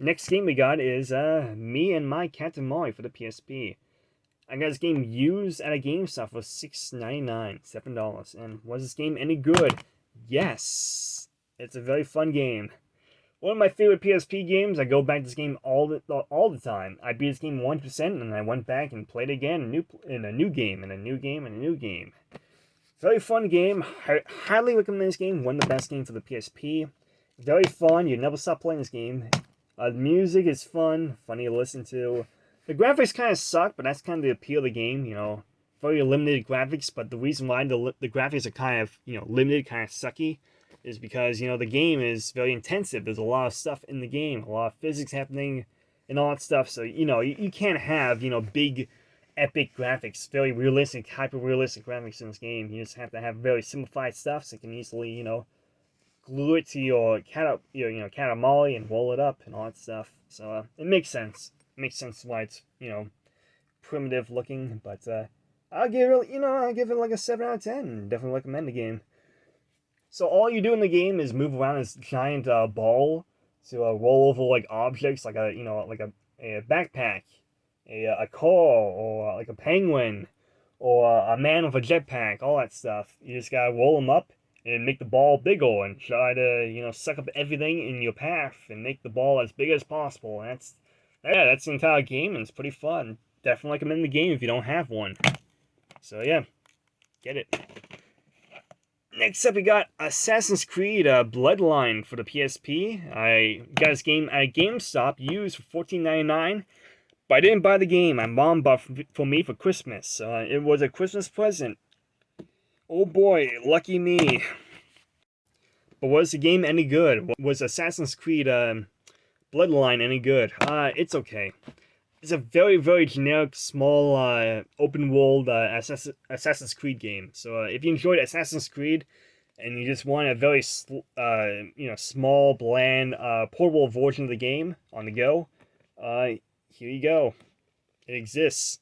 next game we got is Me and My Cat and Molly for the PSP. I got this game used at a GameStop for $6.99, $7. And was this game any good? Yes. It's a very fun game. One of my favorite PSP games. I go back to this game all the time. I beat this game 100%, and I went back and played it again in a new game, and a new game, and a new game. Very fun game. Highly recommend this game. One of the best games for the PSP. Very fun. You never stop playing this game. The music is fun, funny to listen to. The graphics kind of suck, but that's kind of the appeal of the game. You know, very limited graphics. But the reason why the graphics are kind of limited, kind of sucky, is because the game is very intensive. There's a lot of stuff in the game, a lot of physics happening, and all that stuff. So you can't have big, epic graphics, very realistic, hyper realistic graphics in this game. You just have to have very simplified stuff, so you can easily glue it to your cat molly and roll it up and all that stuff. So it makes sense. It makes sense why it's primitive looking. But I'll give it like a 7 out of 10. Definitely recommend the game. So all you do in the game is move around this giant ball to roll over like objects, like a backpack, a car, or like a penguin, or a man with a jetpack, all that stuff. You just gotta roll them up and make the ball bigger, and try to suck up everything in your path and make the ball as big as possible. And that's the entire game, and it's pretty fun. Definitely recommend the game if you don't have one. So yeah, get it. Next up, we got Assassin's Creed Bloodline for the PSP. I got this game at GameStop used for $14.99, but I didn't buy the game. My mom bought for me for Christmas. It was a Christmas present. Oh boy, lucky me. But was the game any good? Was Assassin's Creed Bloodline any good? It's okay. It's a very, very generic, small, open-world Assassin's Creed game. So if you enjoyed Assassin's Creed and you just want a very, small, bland, portable version of the game on the go, here you go. It exists.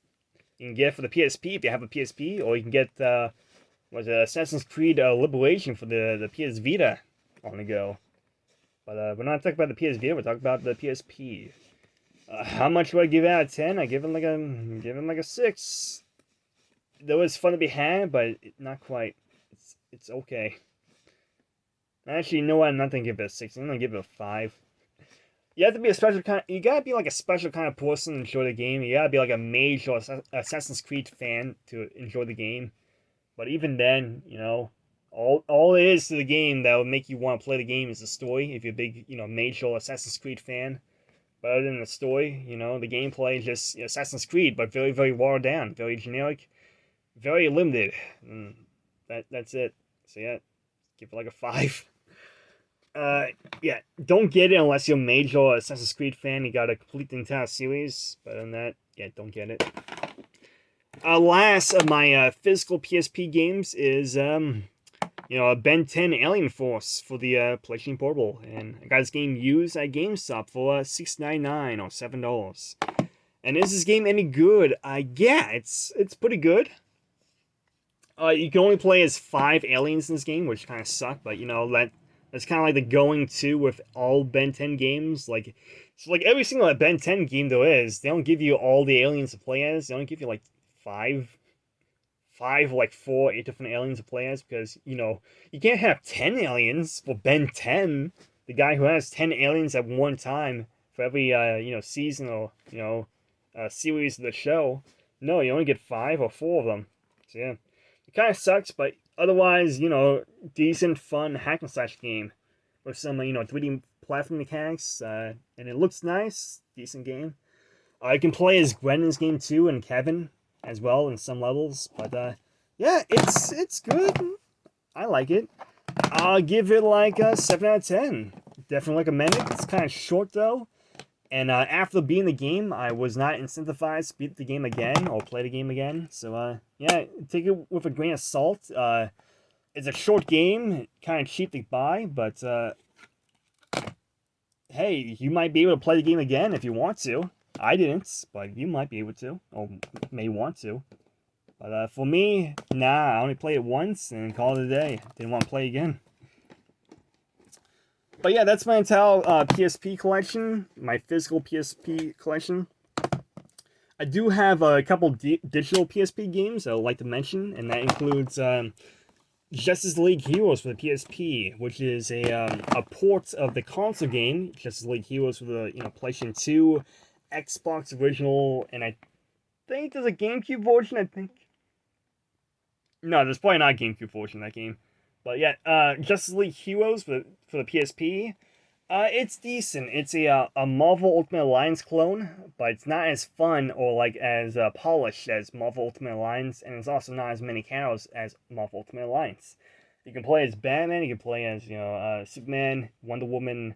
You can get it for the PSP if you have a PSP, or you can get Assassin's Creed Liberation for the PS Vita on the go. But we're not talking about the PS Vita. We're talking about the PSP. How much do I give it out of 10? I give it like a 6. There was fun to be had, but not quite. It's okay. Actually, you know what? I'm not gonna give it a 6. I'm gonna give it a 5. You have to be a special kind. You gotta be like a special kind of person to enjoy the game. You gotta be like a major Assassin's Creed fan to enjoy the game. But even then, all it is to the game that will make you want to play the game is the story. If you're a big, major Assassin's Creed fan. But other than the story, the gameplay is just Assassin's Creed, but very, very watered down, very generic, very limited. And that's it. So yeah, give it like a 5. Yeah, don't get it unless you're a major Assassin's Creed fan. You gotta complete the entire series. But other than that, yeah, don't get it. Last of my physical PSP games is Ben 10 Alien Force for the PlayStation Portable, and I got this game used at GameStop for $6.99 or $7. And is this game any good? Yeah, it's pretty good. You can only play as 5 aliens in this game, which kind of suck, but that's kind of like the going to with all Ben 10 games. Like every single Ben 10 game there is, they don't give you all the aliens to play as. They only give you like 4 different aliens to play as, because you can't have 10 aliens for Ben 10, the guy who has 10 aliens at one time for every season or series of the show. No, you only get 5 or 4 of them. So yeah, it kind of sucks, but otherwise decent, fun hack and slash game with some 3D platform mechanics, and it looks nice. Decent game. You can play as Gwen in this game too, and Kevin as well in some levels, but yeah, it's good. I like it. I'll give it like a 7 out of 10. Definitely recommend it. It's kind of short though, and after beating the game, I was not incentivized to beat the game again or play the game again. So yeah, take it with a grain of salt. It's a short game, kind of cheap to buy, but hey, you might be able to play the game again if you want to. I didn't, but you might be able to, or may want to. But for me, nah, I only played it once and called it a day. Didn't want to play again. But yeah, that's my entire PSP collection, my physical PSP collection. I do have a couple digital PSP games I would like to mention, and that includes Justice League Heroes for the PSP, which is a port of the console game Justice League Heroes for the PlayStation 2, Xbox original, and I think there's a GameCube version. I think no, there's probably not a GameCube version of that game, but yeah, Justice League Heroes for the PSP. It's decent. It's a Marvel Ultimate Alliance clone, but it's not as fun or like as polished as Marvel Ultimate Alliance, and it's also not as many characters as Marvel Ultimate Alliance. You can play as Batman. You can play as Superman, Wonder Woman,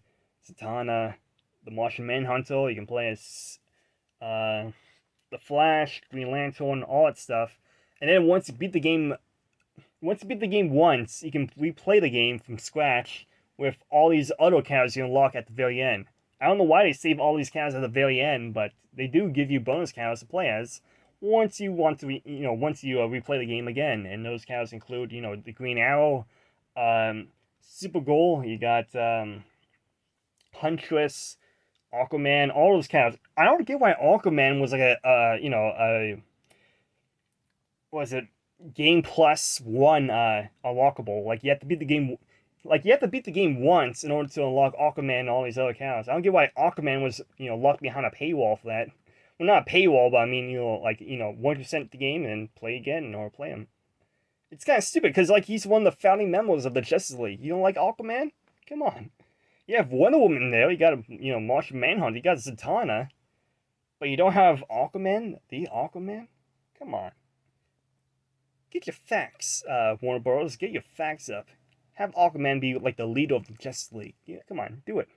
Zatanna, the Martian Manhunter. You can play as the Flash, Green Lantern, all that stuff. And then once you beat the game once, you can replay the game from scratch with all these other characters you unlock at the very end. I don't know why they save all these characters at the very end, but they do give you bonus characters to play as once you want to, once you replay the game again. And those characters include, the Green Arrow, Supergirl. You got Huntress, Aquaman, all those characters. I don't get why Aquaman was like was it game plus one unlockable. Like you have to beat the game. Like you have to beat the game once in order to unlock Aquaman and all these other characters. I don't get why Aquaman was locked behind a paywall for that. Well, not a paywall, but I mean once you sent the game and play again or play him. It's kind of stupid because like he's one of the founding members of the Justice League. You don't like Aquaman? Come on. You have Wonder Woman there. You got Martian Manhunt. You got Zatanna, but you don't have Aquaman. The Aquaman? Come on. Get your facts, Warner Bros. Get your facts up. Have Aquaman be like the leader of the Justice League. Yeah, come on, do it.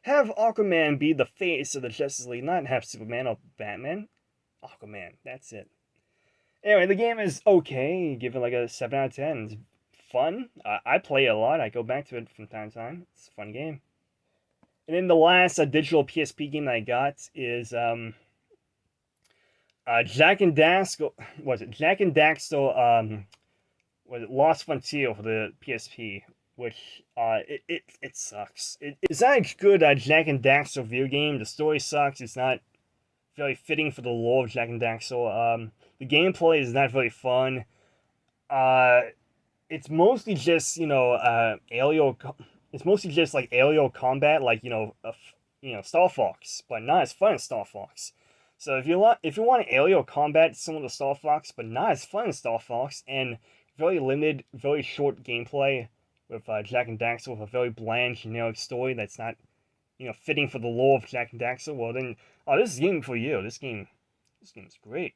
Have Aquaman be the face of the Justice League, not have Superman or Batman. Aquaman, that's it. Anyway, the game is okay. Give it like a 7 out of 10. It's fun. I play it a lot. I go back to it from time to time. It's a fun game. And then the last digital PSP game that I got is Jak and Daxter. Was it Jak and Daxter? Was it Lost Frontier for the PSP? Which it sucks. It's not a good Jak and Daxter video game. The story sucks. It's not very fitting for the lore of Jak and Daxter. The gameplay is not very fun. It's mostly just aerial. It's mostly just like aerial combat, like Star Fox, but not as fun as Star Fox. So if you want aerial combat similar to Star Fox, but not as fun as Star Fox, and very limited, very short gameplay with Jak and Daxter with a very bland, generic story that's not fitting for the lore of Jak and Daxter, well then, this is a game for you. This game's great.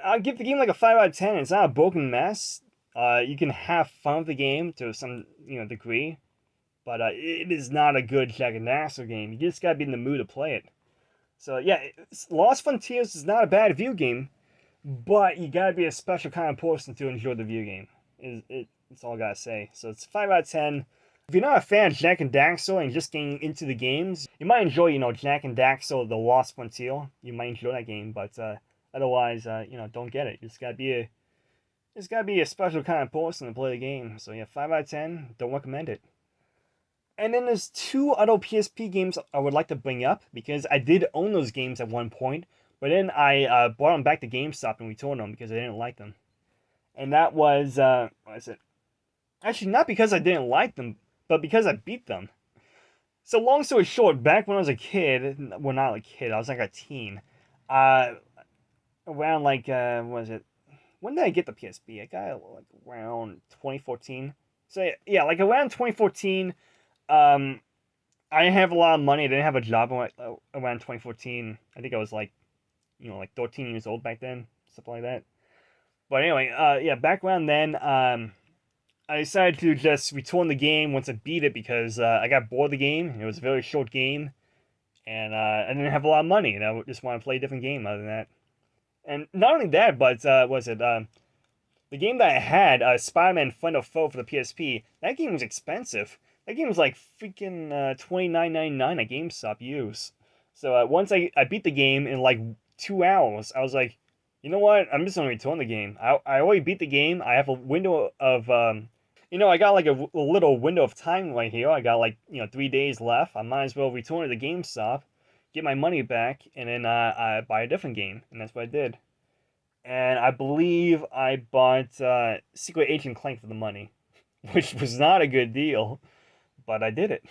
I'll give the game like a 5 out of 10. It's not a broken mess. You can have fun with the game to some degree, but it is not a good Jak and Daxter game. You just gotta be in the mood to play it. So yeah, Lost Frontiers is not a bad video game, but you gotta be a special kind of person to enjoy the video game. It's all I gotta say. So it's 5 out of 10. If you're not a fan of Jak and Daxter and just getting into the games, you might enjoy, Jak and Daxter, The Lost Frontier. You might enjoy that game, but otherwise, don't get it. It's gotta be a special kind of person to play the game. So yeah, 5 out of 10. Don't recommend it. And then there's 2 other PSP games I would like to bring up because I did own those games at one point, but then I brought them back to GameStop and returned them because I didn't like them. And that was what is it? Actually, not because I didn't like them, but because I beat them. So long story short, back when I was a kid, well not a kid, I was like a teen. Around like what is it? When did I get the PSP? I got it like around 2014. So yeah, like around 2014. I didn't have a lot of money. I didn't have a job around 2014. I think I was like 13 years old back then, something like that. But anyway, yeah, back around then, I decided to just return the game once I beat it because I got bored of the game. It was a very short game, and I didn't have a lot of money, and I just want to play a different game other than that. And not only that, but the game that I had, Spider-Man Friend or Foe for the PSP, that game was expensive. That game was like freaking $29.99 at GameStop used. So once I beat the game in like 2 hours, I was like, you know what? I'm just gonna return the game. I already beat the game. I have a window of I got like a little window of time right here. I got like 3 days left. I might as well return it to GameStop, get my money back, and then I buy a different game, and that's what I did. And I believe I bought Secret Agent Clank for the money, which was not a good deal, but I did it.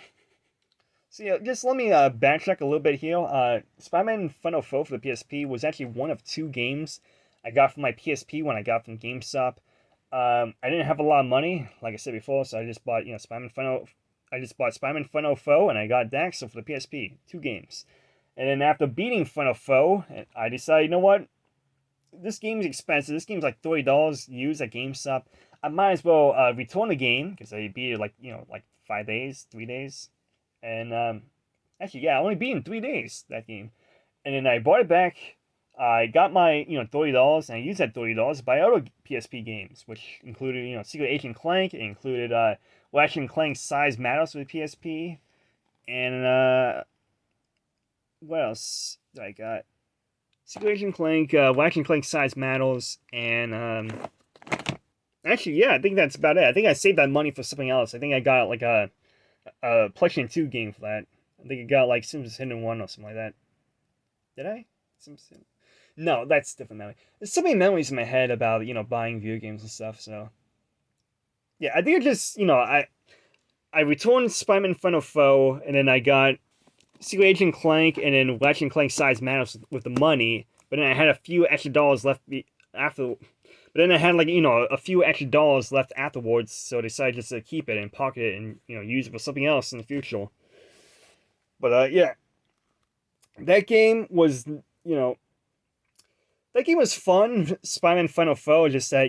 So yeah, just let me backtrack a little bit here. Spider-Man Final Foe for the PSP was actually one of two games I got from my PSP when I got from GameStop. I didn't have a lot of money, like I said before, so I just bought Spider-Man Final. I just bought Spider-Man Final Foe, and I got Daxter for the PSP. Two games, and then after beating Final Foe, I decided, you know what? This game's expensive. This game's like $30 used at GameStop. I might as well return the game because I beat it like 5 days, 3 days. And actually, yeah, I only beat in 3 days that game. And then I bought it back. I got my $30, and I used that $30 to buy other PSP games, which included Secret Agent Clank. It included Ratchet and Clank Size Matters for the PSP, and what else did I got? Secret Agent Clank, Ratchet and Clank Size Matters, and actually, yeah, I think that's about it. I think I saved that money for something else. I think I got like a PlayStation 2 game for that. I think I got like Simpsons Hidden 1 or something like that. Did I? Simpsons? No, that's different memory. There's so many memories in my head about, buying video games and stuff, so. Yeah, I think I just, I returned Spider-Man Final Foe, and then I got Secret Agent Clank, and then Ratchet and Clank Size Matters with the money, but then I had a few extra dollars left after. But then I had like a few extra dollars left afterwards, so I decided just to keep it and pocket it and use it for something else in the future. But yeah, that game was that game was fun. Spider-Man Final Foe, just that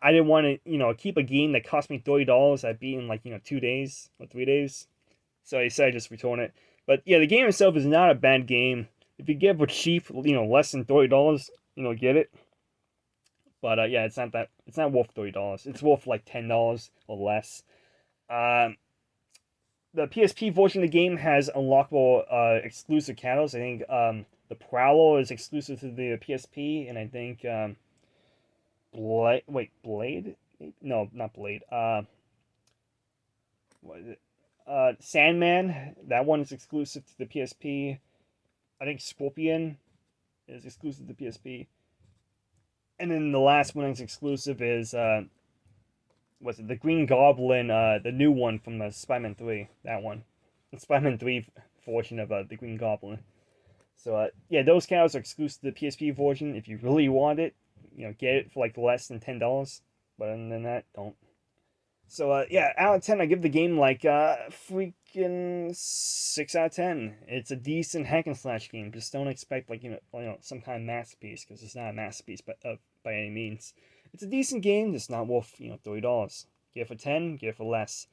I didn't want to keep a game that cost me $30. I beat in like 2 days or 3 days, so I decided to just return it. But yeah, the game itself is not a bad game. If you get it for cheap, less than $30, get it. But yeah, it's not worth $30. It's worth like $10 or less. Um, the PSP version of the game has unlockable exclusive characters. I think the Prowler is exclusive to the PSP, and I think Blade? No, not Blade. What is it? Sandman. That one is exclusive to the PSP. I think Scorpion is exclusive to the PSP. And then the last one that's exclusive is what's it? The Green Goblin, the new one from the Spider-Man 3. That one, the Spider-Man 3 version of the Green Goblin. So yeah, those characters are exclusive to the PSP version. If you really want it, get it for like less than $10. But other than that, don't. So yeah, out of 10, I give the game like freaking 6 out of 10. It's a decent hack and slash game. Just don't expect like some kind of masterpiece, because it's not a masterpiece, but by any means. It's a decent game. It's not worth $30. Give it for 10. Give it for less.